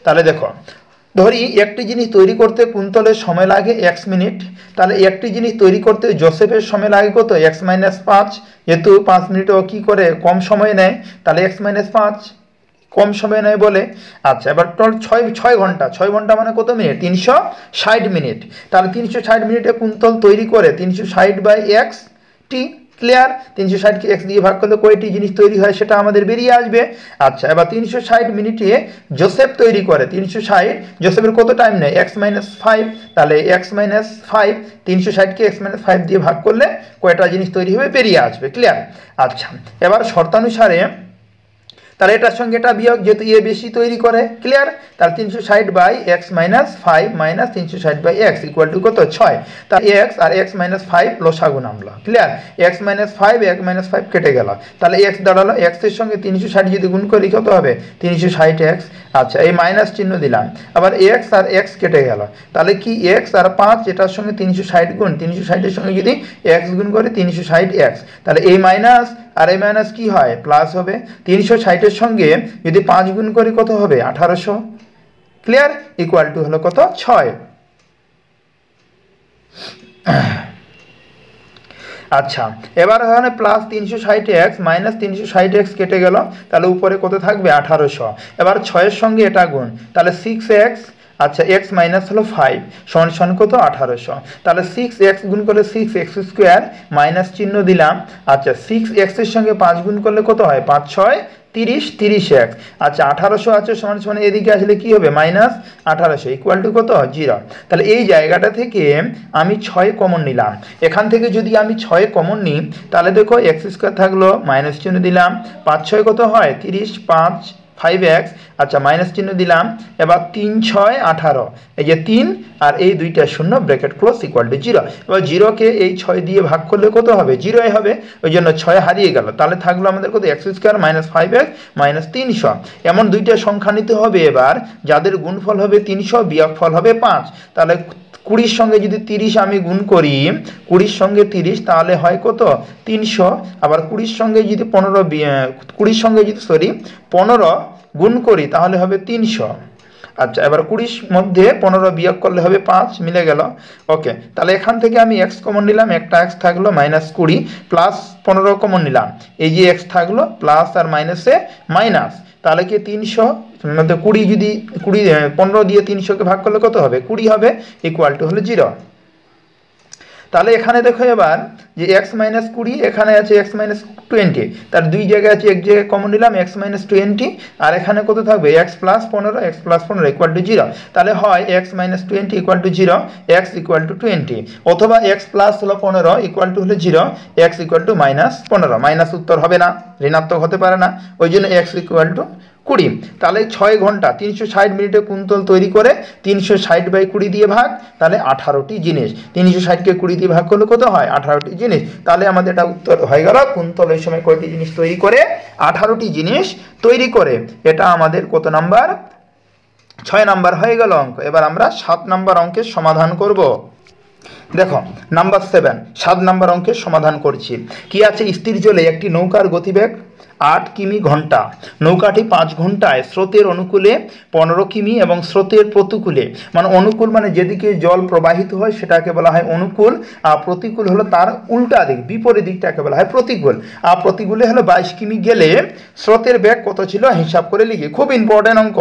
তাহলে দেখো, ধরি একটি জিনিস তৈরি করতে কুন্তলের সময় লাগে x মিনিট, তাহলে একটি জিনিস তৈরি করতে জোসেফের সময় লাগে কত? x - 5, যেহেতু 5 মিনিটও কি করে কম সময় নেয়, তাহলে x - 5 কম সময় নেয় বলে। আচ্ছা, এবার টোটাল 6 ঘন্টা। 6 ঘন্টা মানে কত মিনিট? 360 মিনিট। তাহলে 360 মিনিটে কুন্তল তৈরি করে 360/x টি। ক্লিয়ার? 360কে x দিয়ে ভাগ করলে কয়টি জিনিস তৈরি হয় সেটা আমাদের বেরিয়ে আসবে। আচ্ছা, এবার 360 মিনিটে জোসেফ তৈরি করে 360, জোসেফের কত টাইম নেয়? x - 5। তাহলে x - 5, 360কে x - 5 দিয়ে ভাগ করলে কয়টা জিনিস তৈরি হবে বেরিয়ে আসবে। ক্লিয়ার? আচ্ছা, এবার শর্তানুসারে তাহলে এটার সঙ্গে এটা বিয়োগ, যেহেতু এ বেশি তৈরি করে। ক্লিয়ার? তাহলে 360/x - 5 - 360/x ইকুয়াল টু কত? 6। তা x আর x - 5 লসাগু নামলো। ক্লিয়ার? x - 5 x - 5 কেটে গেল, তাহলে x দাঁড়ালো, x এর সঙ্গে 360 যদি গুণ করি কত হবে? 360x। আচ্ছা, এই মাইনাস চিহ্ন দিলাম, আবার x আর x কেটে গেল, তাহলে কি x আর 5 এটার সঙ্গে 360 গুণ, 360 এর সঙ্গে যদি x গুণ করি 360x, তাহলে এই মাইনাস আর এই মাইনাস কি হয়? প্লাস হবে। 360 এর সঙ্গে যদি 5 গুণ করি কত হবে? 1800। ক্লিয়ার? ইকুয়াল টু হলো কত? 6। আচ্ছা, এবার এখানে প্লাস 360x মাইনাস 360x কেটে গেল, তাহলে উপরে কত থাকবে? 1800। এবার 6 এর সঙ্গে এটা গুণ, তাহলে 6x। আচ্ছা, x মাইনাস হলো 5 সমান সমান কত? 1800। তাহলে 6x গুণ করলে 6x² মাইনাস চিহ্ন দিলাম। আচ্ছা, 6x এর সঙ্গে 5 গুণ করলে কত হয়? 5 6 30, 30x। আচ্ছা, 1800 আছে সমান সমান এদিকে আসলে কি হবে? মাইনাস 1800 ইকুয়াল টু কত? 0। তাহলে এই জায়গাটা থেকে আমি 6 কমন নিলাম। এখান থেকে যদি আমি 6 কমন নিই তাহলে দেখো x² থাকলো, মাইনাস চিহ্ন দিলাম, 5 6 কত হয়? 30, 5 5x। আচ্ছা, মাইনাস চিহ্ন দিলাম, এবার 3 6 18, এই যে 3 আর এই দুইটা শূন্য, ব্র্যাকেট ক্লোজ, ইকুয়াল টু 0। এবার 0কে এই 6 দিয়ে ভাগ করলে কত হবে? 0ই হবে, ওই জন্য 6 হারিয়ে গেল। তাহলে থাকলো আমাদের কত? x² - 5x - 300। এমন দুইটা সংখ্যা নিতে হবে এবার যাদের গুণফল হবে 300, বিয়োগফল হবে 5। তাহলে 20 সঙ্গে যদি 30 আমি গুণ করি, 20 সঙ্গে 30 তাহলে হয় কত? 300। আবার 20 সঙ্গে যদি 15 গুণ করি তাহলে হবে 300। আচ্ছা, এবার 20 মধ্যে 15 বিয়োগ করলে হবে 5, মিলে গেল। ওকে, তাহলে এখান থেকে আমি x কমন নিলাম, একটা x থাকলো, -20 প্লাস 15 কমন নিলাম, এই যে x থাকলো, প্লাস আর মাইনাসে মাইনাস, তাহলে কি 300 মধ্যে 20 যদি 15 দিয়ে 300কে ভাগ করলে কত হবে? 20 হবে, ইকুয়াল টু হলো 0। তাহলে এখানে দেখো এবার যে x - 20, এখানে আছে x - 20, তার দুই জায়গায় আছে, এক জায়গায় কমন নিলাম x - 20, আর এখানে কত থাকবে? x + 15 equal to 0। তাহলে হয় x - 20 equal to 0, x equal to 20, অথবা x প্লাস হলো 15 ইকুয়াল টু হলো 0, x ইকুয়াল টু -15। মাইনাস উত্তর হবে না, ঋণাত্মক হতে পারে না, ওই জন্য x ইকুয়াল টু 20। তাহলে 6 ঘন্টা 360 মিনিটে কুন্তল তৈরি করে 360/20 দিয়ে ভাগ, তাহলে 18টি জিনিস। 360কে 20 দিয়ে ভাগ করলে কত হয়? 18টি জিনিস। তাহলে আমাদের এটা উত্তর হয়ে গেল, কুন্তল এই সময় কয়টি জিনিস তৈরি করে? 18টি জিনিস তৈরি করে। এটা আমাদের কত নাম্বার? 6 নাম্বার হয়ে গেল অঙ্ক। এবার আমরা 7 নাম্বার অঙ্কের সমাধান করব। দেখো, নাম্বার 7 নাম্বার অঙ্কের সমাধান করছি। কি আছে? স্থির জলে একটি নৌকার গতিবেগ 8 কিমি ঘন্টা। নৌকাটি 5 ঘন্টায় স্রোতের অনুকূলে 15 কিমি এবং স্রোতের প্রতিকূলে, মানে অনুকূল মানে যেদিকে জল প্রবাহিত হয় সেটাকে বলা হয় অনুকূল, আর প্রতিকূল হলো তার উল্টা দিক, বিপরীত দিকটাকে বলা হয় প্রতিকূল। আর প্রতিকূলে হলো 22 কিমি গেলে স্রোতের বেগ কত ছিল হিসাব করে লিখি। খুব ইম্পর্টেন্ট অঙ্ক,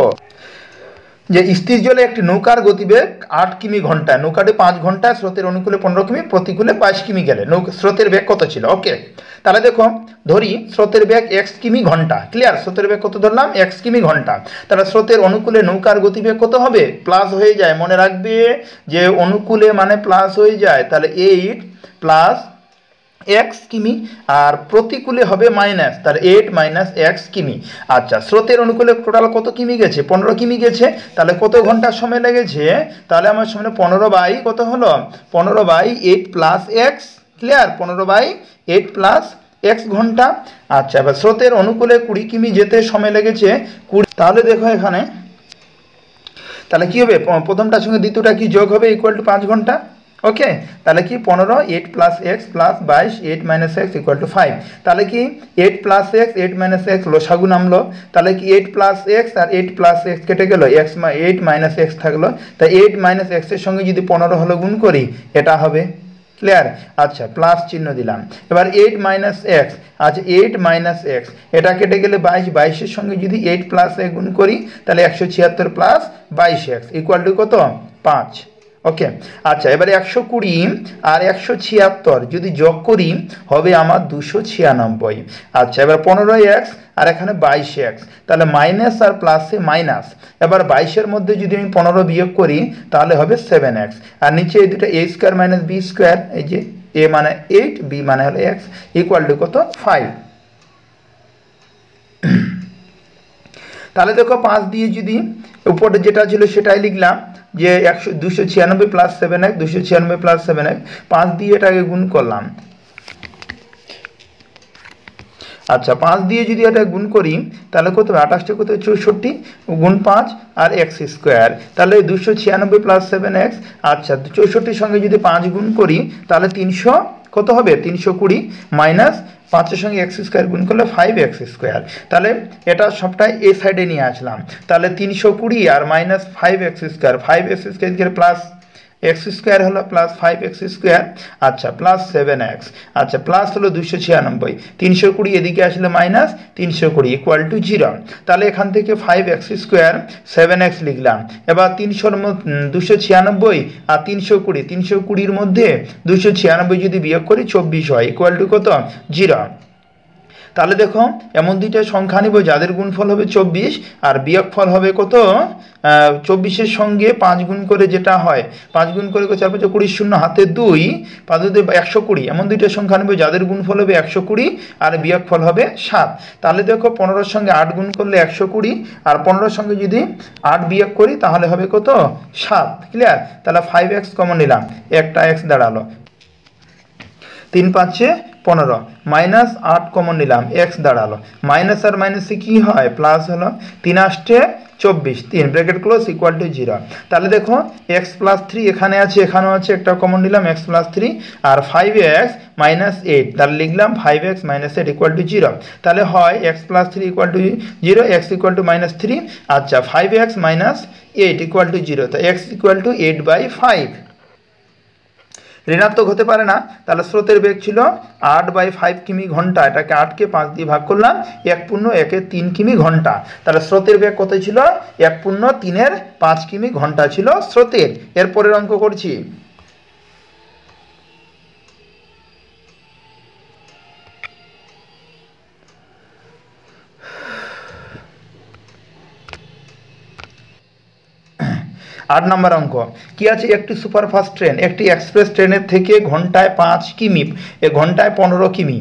যে স্থির জলে একটি নৌকার গতিবেগ 8 কিমি ঘন্টায়, নৌকাটি 5 ঘন্টায় স্রোতের অনুকূলে 15 কিমি, প্রতিকূলে 22 কিমি গেলে স্রোতের বেগ কত ছিল? ওকে, তাহলে দেখো, ধরি স্রোতের বেগ x কিমি ঘন্টা। ক্লিয়ার? স্রোতের বেগ কত ধরলাম? x কিমি ঘন্টা। তাহলে স্রোতের অনুকূলে নৌকার গতিবেগ কত হবে? প্লাস হয়ে যায়, মনে রাখবে যে অনুকূলে মানে প্লাস হয়ে যায়, তাহলে 8 প্লাস এক্স কিমি, আর প্রতিকূলে হবে মাইনাস, তার 8 মাইনাস এক্স কিমি। আচ্ছা, স্রোতের অনুকূলে টোটাল কত কিমি গেছে? 15 কিমি গেছে। তাহলে কত ঘন্টা সময় লেগেছে? তাহলে আমার সামনে 15 বাই কত হলো? 15 by 8 plus x. Clear? 15 by 8 plus x ঘন্টা। আচ্ছা, এবার স্রোতের অনুকূলে 20 কিমি যেতে সময় লেগেছে 20। তাহলে দেখো এখানে তাহলে কি হবে? প্রথমটার সঙ্গে দ্বিতীয়টা কি যোগ হবে? ইকুয়াল টু 5 ঘন্টা। ওকে, তাহলে কি 15 8 plus x plus 22 8 minus x equal two 5। তাহলে কি 8 প্লাস এক্স 8 মাইনাস এক্স লসাগু নামলো। তাহলে কি 8 প্লাস এক্স আর 8 প্লাস এক্স কেটে গেল, এক্স 8 মাইনাস এক্স থাকলো। তাই 8 মাইনাস এক্সের সঙ্গে যদি 15 হলো গুণ করি, এটা হবে। ক্লিয়ার? আচ্ছা, প্লাস চিহ্ন দিলাম। এবার 8 মাইনাস এক্স, আচ্ছা 8 মাইনাস এক্স, এটা কেটে গেলে 22, 22-এর সঙ্গে যদি 8 প্লাস এ গুণ করি, তাহলে 176 প্লাস 22 এক্স ইকুয়াল টু কত? 5। ওকে, আচ্ছা এবারে 120 আর 176 যদি যোগ করি হবে আমার 296। আচ্ছা, এবার 15 এক্স আর এখানে 22 এক্স, তাহলে মাইনাস আর প্লাসে মাইনাস। এবার 22-এর মধ্যে যদি আমি 15 বিয়োগ করি তাহলে হবে 7 এক্স, আর নিচে এই দুটো এ স্কোয়ার মাইনাস বি স্কোয়ার, এই যে এ মানে 8 বি মানে হলো এক্স ইকুয়াল টু কত? 5। তাহলে দেখো 5 দিয়ে যদি উপরে যেটা ছিল সেটাই লিখলাম, যে 296 প্লাস 7x, 296 প্লাস 7x, 5 দিয়ে এটাকে গুণ করলাম। আচ্ছা, 5 দিয়ে যদি এটা গুণ করি তাহলে কত? 28 কত? 64 গুণ 5 আর এক্স স্কোয়ার, তাহলে 296 প্লাস 7x। আচ্ছা, 64-এর সঙ্গে যদি 5 গুণ করি তাহলে 300 কত হবে? 320 মাইনাস 5-এর সঙ্গে এক্স স্কোয়ার গুণ করলে 5x স্কোয়ার। তাহলে এটা সবটাই এ সাইডে নিয়ে আসলাম। তাহলে 320 আর minus 5x square, 5x square plus x square হলো প্লাস 5x স্কোয়ার। আচ্ছা, প্লাস 7x। আচ্ছা, প্লাস হলো 296, 320 এদিকে আসলে মাইনাস 320 ইকুয়াল টু 0। তাহলে এখান থেকে 5x স্কোয়ার 7x লিখলাম। এবার 296 আর 320, 320-র মধ্যে 296 যদি বিয়োগ করি 24 হয় ইকুয়াল টু কত? 0। তাহলে দেখো এমন দুইটা সংখ্যা নিব যাদের গুণফল হবে 24 আর বিয়োগফল হবে কত? 24-এর সঙ্গে 5 গুণ করে যেটা হয়, 5 গুণ করে 4 5 20 শূন্য হাতে 2 5 2 120। এমন দুইটা সংখ্যা নিব যাদের গুণফল হবে 120 আর বিয়োগফল হবে 7। তাহলে দেখো 15-এর সঙ্গে 8 গুণ করলে 120, আর 15-এর সঙ্গে যদি 8 বিয়োগ করি তাহলে হবে কত? 7। ক্লিয়ার? তাহলে 5x কমন নিলাম, একটা x দাঁড়ালো, 3 5 15 মাইনাস 8 কমন নিলাম, এক্স দাঁড়ালো। মাইনাস আর মাইনাসে কি হয়? প্লাস হলো। 3 8 24, 3 ব্র্যাকেট ক্লোজ ইকুয়াল টু 0। তাহলে দেখো এক্স প্লাস 3 এখানে আছে, এখানেও আছে, একটা কমন নিলাম এক্স প্লাস 3 আর 5x মাইনাস 8, তাহলে লিখলাম 5x মাইনাস 8 ইকুয়াল টু 0। তাহলে হয় x plus 3 equal to 0, x equal to minus 3। আচ্ছা, 5x মাইনাস 8 ইকুয়াল টু 0, তো এক্স ইকুয়াল টু 8/5। ঋণাত্মক হতে পারে না। তাহলে স্রোতের বেগ ছিল 8/5 কিমি ঘন্টা, এটাকে 8কে 5 দিয়ে ভাগ করলাম, 1/1 কিমি ঘন্টা। তাহলে স্রোতের বেগ কত ছিল? 1/3 কিমি ঘন্টা ছিল স্রোতের। এরপরের অঙ্ক করছি। 8 নম্বর অঙ্ক কি আছে? একটি সুপারফাস্ট ট্রেন একটি এক্সপ্রেস ট্রেনের থেকে ঘন্টায় 5 কিমি ঘন্টায় 15 কিমি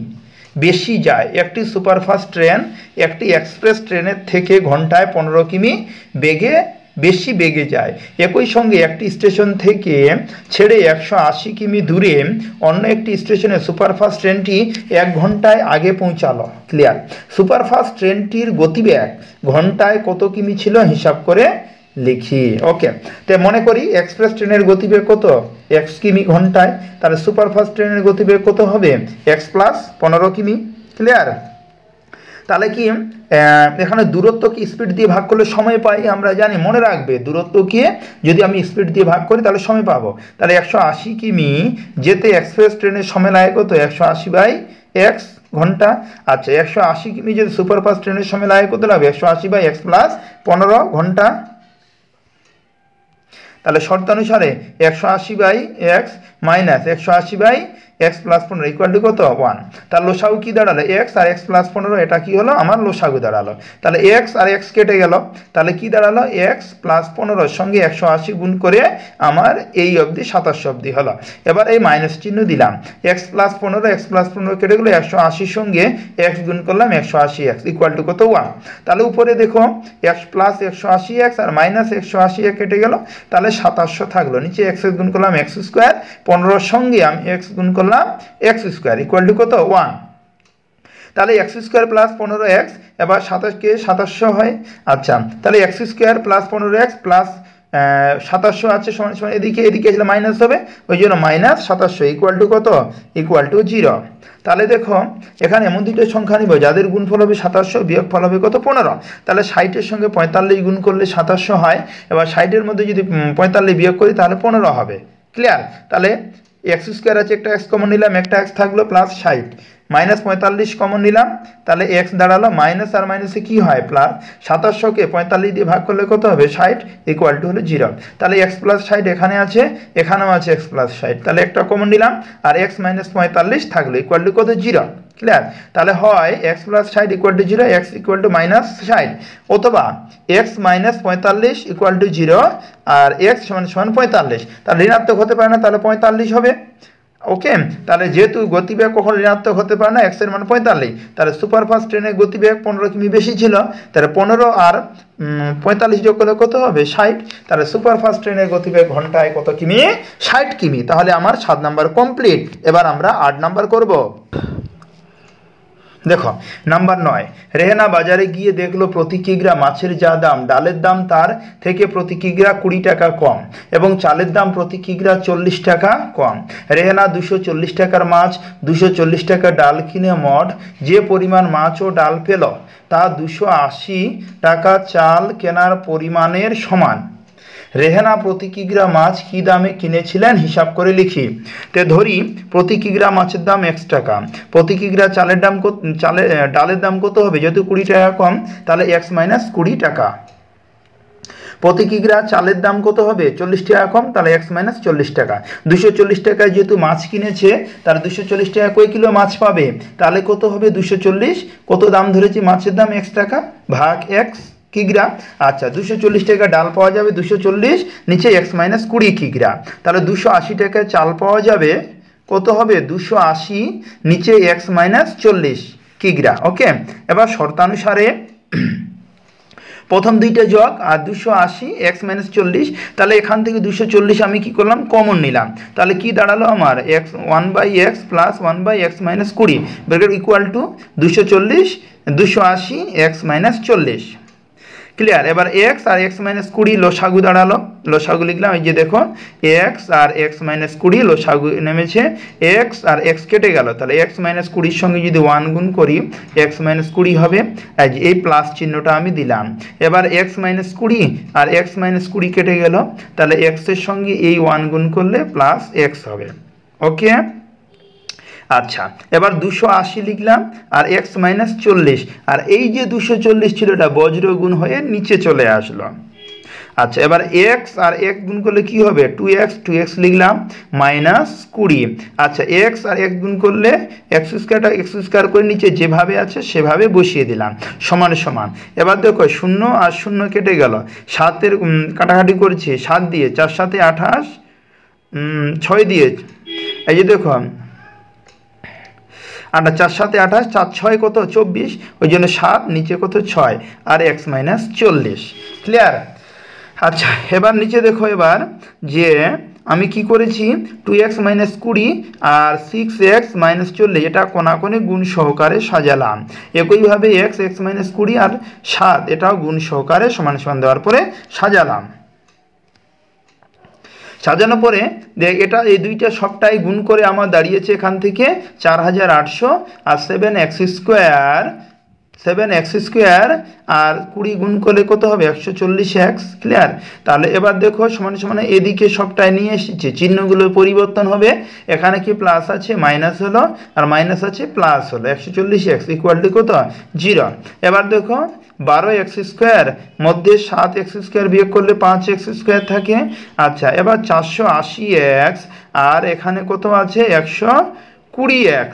বেশি যায়। একটি সুপারফাস্ট ট্রেন একটি এক্সপ্রেস ট্রেনের থেকে ঘন্টায় 15 কিমি বেশি বেগে যায়। একই সঙ্গে একটি স্টেশন থেকে ছেড়ে 180 কিমি দূরে অন্য একটি স্টেশনে সুপারফাস্ট ট্রেনটি 1 ঘন্টায় আগে পৌঁছালো। ক্লিয়ার? সুপারফাস্ট ট্রেনটির গতিবেগ ঘন্টায় কত কিমি ছিল হিসাব করে লিখি। ওকে, তো মনে করি এক্সপ্রেস ট্রেনের গতিবেগ কত? x কিমি ঘন্টায়। তাহলে সুপারফাস্ট ট্রেনের গতিবেগ কত হবে? x প্লাস 15 কিমি। ক্লিয়ার? তাহলে কি এখানে দূরত্বকে স্পিড দিয়ে ভাগ করলে সময় পাই, আমরা জানি, মনে রাখবে দূরত্বকে যদি আমি স্পিড দিয়ে ভাগ করি তাহলে সময় পাবো। তাহলে 180 কিমি যেতে এক্সপ্রেস ট্রেনের সময় লাগে কত? 180/x ঘন্টা। আচ্ছা, 180 কিমি যদি সুপারফাস্ট ট্রেনের সময় লাগে কত লাগবে? 180/x প্লাস 15 ঘন্টা। তাহলে শর্তানুসারে 180/x minus 180/x x plus 15 equal to কত 1। তার লসাগু কি দাঁড়ালো এক্স আর এক্স প্লাস 15, এটা কি হলো আমার লসাগু দাঁড়ালো। তাহলে এক্স আর এক্স কেটে গেল, তাহলে কি দাঁড়ালো এক্স প্লাস 15 সঙ্গে 180 গুণ করে আমার এই অবধি 27 অবধি হলো। এবার এই মাইনাস চিহ্ন দিলাম, এক্স প্লাস 15 কেটে গেলো, 180 সঙ্গে এক্স গুণ করলাম 180 এক্স ইকুয়াল টু কত 1। তাহলে উপরে দেখো এক্স প্লাস 180 এক্স আর মাইনাস 180 কেটে গেল, তাহলে 2700 থাকলো। নিচে এক্স গুণ করলাম এক্স স্কোয়ার, 15 সঙ্গে আমি এক্স গুণ করলাম এক্স স্কোয়ার ইকুয়াল টু কত 1। তাহলে এক্স স্কোয়ার প্লাস 15 এক্স, এবার 27কে 2700 হয়। আচ্ছা, তাহলে x square plus 15 x plus 2700 আছে সমান সমান এদিকে এসে মাইনাস হবে, ওই জন্য মাইনাস 2700 ইকুয়াল টু কত ইকুয়াল টু 0। তাহলে দেখো এখানে এমন দুটো সংখ্যা নিব যাদের গুণফল হবে 2700, বিয়োগফল হবে কত 15। তাহলে 60-এর সঙ্গে 45 গুণ করলে 2700 হয়। এবার 60-এর মধ্যে যদি 45 বিয়োগ করি তাহলে 15 হবে। ক্লিয়ার? তাহলে এক্স স্কোয়ার আছে, একটা এক্স কমন নিলাম, একটা এক্স থাকলো, প্লাস 60 মাইনাস 45 কমন নিলাম, তাহলে এক্স দাঁড়ালো, মাইনাস আর মাইনাসে কি হয় প্লাস, 2700কে 45 দিয়ে ভাগ করলে কত হবে 60 ইকুয়াল টু হলো 0। তাহলে এক্স প্লাস 60 এখানে আছে, এখানেও আছে এক্স প্লাস 60, তাহলে একটা কমন নিলাম আর এক্স মাইনাস 45 থাকলো ইকুয়াল টু কত 0। ক্লিয়ার? তাহলে হয় x plus 60 equal to 0, x equal to minus 60, অথবা এক্স মাইনাস 45 ইকুয়াল টু 0 আর এক্স সমান সমান 45। তাহলে ঋণাত্মক হতে পারে না, তাহলে 45 হবে। ওকে, তাহলে যেহেতু গতিবেগ কখনো ঋণাত্মক হতে পারে না, এক্স এর মান 45, তাহলে সুপারফাস্ট ট্রেনের গতিবেগ 15 কিমি বেশি ছিল, তাহলে 15 আর 45 যোগ করলে কত হবে 60। তাহলে সুপারফাস্ট ট্রেনের গতিবেগ ঘন্টায় কত কিমি 60 কিমি। তাহলে আমার 7 নাম্বার কমপ্লিট। এবার আমরা 8 নাম্বার করব। দেখো নাম্বার 9, রেহেনা বাজারে গিয়ে দেখলো প্রতি কিগ্রা মাছের যা দাম, ডালের দাম তার থেকে প্রতি কিগ্রা 20 টাকা কম এবং চালের দাম প্রতি কিগ্রা 40 টাকা কম। রেহেনা 240 টাকার মাছ 240 টাকা ডাল কিনে মোট যে পরিমাণ মাছ ও ডাল পেল তা 280 টাকা চাল কেনার পরিমাণের সমান। রেহেনা প্রতি কিগ্রা মাছ কি দামে কিনেছিলেন হিসাব করে লিখি। তে ধরি প্রতি কিগ্রা মাছের দাম x টাকা, প্রতি কিগ্রা চালের দাম ডালের দাম কত হবে, যেহেতু 20 টাকা কম তাহলে x মাইনাস 20 টাকা। প্রতি কিগ্রা চালের দাম কত হবে 40 টাকা কম, তাহলে x মাইনাস 40 টাকা। 240 টাকায় যেহেতু মাছ কিনেছে তার 240 টাকা কয় কিলো মাছ পাবে, তাহলে কত হবে 240, কত দাম ধরেছি মাছের দাম x টাকা ভাগ x কিগ্রা। আচ্ছা, 240 টাকা ডাল পাওয়া যাবে 240, নিচে x মাইনাস 20 কিগ্রা, তাহলে 280 টাকায় চাল পাওয়া যাবে কত হবে 280, নিচে x মাইনাস 40 কিগ্রা। ওকে, এবার শর্তানুসারে প্রথম দুইটা যোগ আর 280 x মাইনাস 40, তাহলে এখান থেকে 240 আমি কি করলাম কমন নিলাম, তাহলে কি দাঁড়ালো আমার x 1/x plus 1/x minus 20 bracket equal to 240 280 x minus 40। Clear? এবার x আর x মাইনাস 20 লসাগু দাঁড়ালো, লসাগু লিখলাম, এই যে দেখো x আর x মাইনাস 20 লসাগু নেমেছে, x আর x কেটে গেল, তাহলে x মাইনাস 20 সঙ্গে যদি 1 গুণ করি x মাইনাস 20 হবে, এই প্লাস চিহ্নটা আমি দিলাম। এবার x মাইনাস 20 আর x মাইনাস 20 কেটে গেল, তাহলে x এর সঙ্গে এই 1 গুণ করলে প্লাস x হবে। ওকে, আচ্ছা, এবার 280 লিখলাম আর x মাইনাস 40, আর এই যে 240 ছিল এটা বজ্র গুণ হয়ে নিচে চলে আসলো। আচ্ছা, এবার x আর x গুণ করলে কি হবে 2x লিখলাম মাইনাস 20। আচ্ছা, x আর x গুণ করলে x স্কয়ার করে নিচে যেভাবে আছে সেভাবে বসিয়ে দিলাম সমান সমান। এবার দেখো 0 আর 0 কেটে গেল, 7-এর কাটাকাটি করেছি 7 দিয়ে, 4 7 28, 6 দিয়ে, এই যে দেখো 4 7 28, 4 6 কত 24, ওই জন্য 7 নিচে কত 6 আর x মাইনাস 40। ক্লিয়ার? আচ্ছা, এবার নিচে দেখো এবার যে আমি কি করেছি 2x মাইনাস 20 আর 6x মাইনাস 40 এটা কোনাকুনি গুণ সহকারে সাজালাম। একইভাবে x মাইনাস 20 আর 7 এটাও গুণ সহকারে সমান সমান দেওয়ার পরে সাজালাম। সাজানোর পরে এটা এই দুইটা সবটাই গুণ করে আমার দাঁড়িয়েছে এখান থেকে 4800 আর 7x স্কোয়ার 7x² আর 20 গুণ করলে কত হবে 140x। ক্লিয়ার? তাহলে এবার দেখো সমান সমান এদিকে সবটাই নিয়ে এসেছে, চিহ্নগুলো পরিবর্তন হবে, এখানে কি প্লাস আছে মাইনাস হলো আর মাইনাস আছে প্লাস হলো, 140x ইকুয়াল টু কত 0। এবার দেখো 12x² মধ্যে 7x² বিয়োগ করলে 5x² থাকে। আচ্ছা, এবার 480x আর এখানে কত আছে 120x,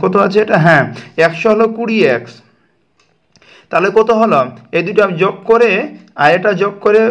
কত আছে এটা, হ্যাঁ 100 হলো 20x, তাহলে কত হলো এই দুটো যোগ করে আর এটা যোগ করে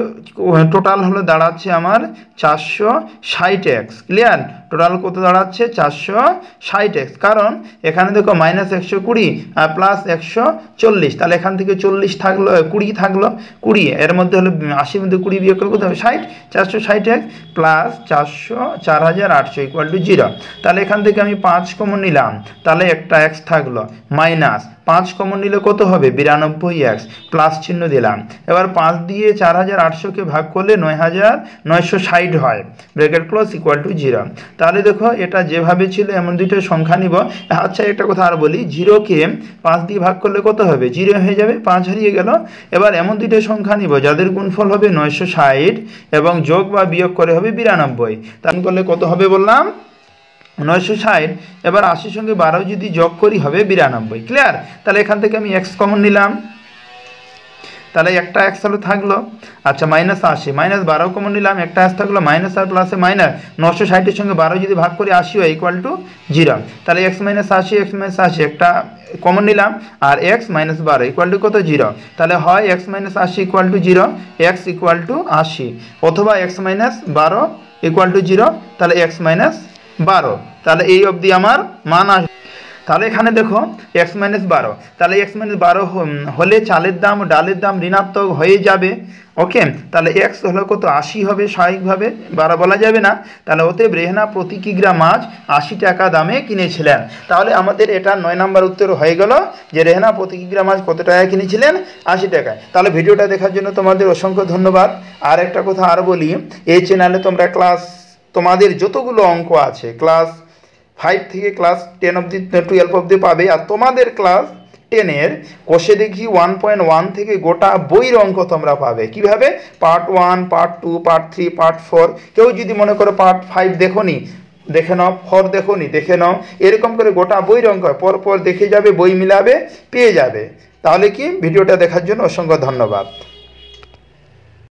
টোটাল হলো দাঁড়াচ্ছে আমার 460x। ক্লিয়ার? টোটাল কত দাঁড়াচ্ছে 460x, কারণ এখানে দেখো মাইনাস 120 আর প্লাস 140, তাহলে এখান থেকে 40 থাকলো 20 থাকলো 20, এর মধ্যে হলো 80 মধ্যে 20 বিয়োগ করলে কত হবে 60, 460x প্লাস 4800 ইকুয়াল টু 0। তাহলে এখান থেকে আমি 5 কমন নিলাম, তাহলে একটা x থাকলো, মাইনাস 5 কমন নিলে কত হবে 92x, প্লাস চিহ্ন দিলাম। এবার 5 দিয়ে 4800কে ভাগ করলে 9960 হয়, ব্র্যাকেট ক্লোজ ইকুয়াল টু 0। তাহলে দেখো এটা যেভাবে ছিল এমন দুটো সংখ্যা নিব। আচ্ছা, একটা কথা আর বলি, 0কে 5 দিয়ে ভাগ করলে কত হবে 0 হয়ে যাবে, 5 হারিয়ে গেল। এবার এমন দুটো সংখ্যা নিব যাদের গুণফল হবে 960 এবং যোগ বা বিয়োগ করে হবে 92, তাহলে করলে কত হবে বললাম 960। এবার 80 সঙ্গে 12 যদি যোগ করি হবে 92। ক্লিয়ার? তাহলে এখান থেকে আমি x কমন নিলাম, তাহলে একটা x হলো থাকলো। আচ্ছা, মাইনাস 80 মাইনাস 12 কমন নিলাম, একটা x থাকলো, মাইনাস আর প্লাসে মাইনাস, 960 সঙ্গে 12 যদি ভাগ করি 80 হয় ইকুয়াল টু 0। তাহলে x মাইনাস 80 একটা কমন নিলাম আর x মাইনাস 12 ইকুয়াল টু কত 0। তাহলে হয় x minus 80 equal to 0, x equal to 80, অথবা x মাইনাস 12 ইকুয়াল টু 0, তাহলে x মাইনাস 12। তাহলে এই অবধি আমার মান আসবে। তাহলে এখানে দেখো x মাইনাস 12, তাহলে x মাইনাস 12 হলে চালের দাম ডালের দাম ঋণাত্মক হয়ে যাবে। ওকে, তাহলে x হলো কত 80 হবে স্বাভাবিকভাবে, 12 বলা যাবে না। তাহলে অতএব রেহানা প্রতি কিগ্রা মাছ 80 টাকা দামে কিনেছিলেন। তাহলে আমাদের এটা 9 নম্বর উত্তর হয়ে গেল যে রেহানা প্রতি কিগ্রা মাছ কত টাকায় কিনেছিলেন 80 টাকায়। তাহলে ভিডিওটা দেখার জন্য তোমাদের অসংখ্য ধন্যবাদ। আর একটা কথা আর বলি, এই চ্যানেলে তোমরা তোমাদের যতগুলো অঙ্ক আছে ক্লাস 5 থেকে ক্লাস 10 অবধি 12 অবধি পাবে। আর তোমাদের ক্লাস 10-এর কোষে দেখি 1.1 থেকে গোটা বইয়ের অঙ্ক তোমরা পাবে। কিভাবে? Part 1, part 2, part 3, part 4। কেউ যদি মনে করো পার্ট 5 দেখোনি, দেখে নাও, 4 দেখোনি, দেখে নাও, এরকম করে গোটা বইয়ের অঙ্ক পরপর দেখে যাবে, বই মিলাবে, পেয়ে যাবে। তাহলে কি ভিডিওটা দেখার জন্য অসংখ্য ধন্যবাদ।